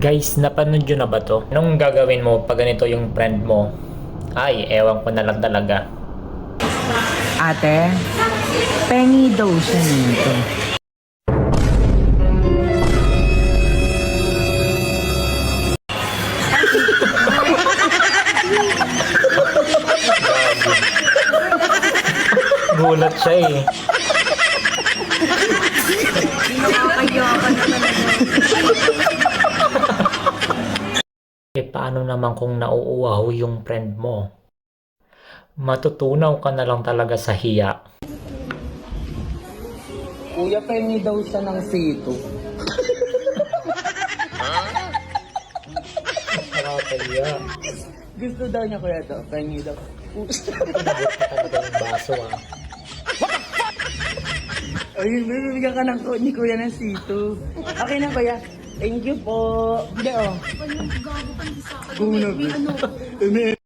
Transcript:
Guys, napanood nyo na ba to? Anong gagawin mo pag ganito yung friend mo? Ay, ewan ko na lang talaga. Ate, pengi daw siya nito. Gulat siya eh. Paano naman kung nauuwaw yung friend mo? Matutunaw ka na lang talaga sa hiya. Kuya, pengi daw siya ng sito. Nakakaya. Gusto daw niya kuya to, pengi daw. Pinabot ka talaga yung baso ah. Ayun, bibigyan ka ni kuya ng sito. Okay na kuya. Thank you po. Hindi oh. Gumuna.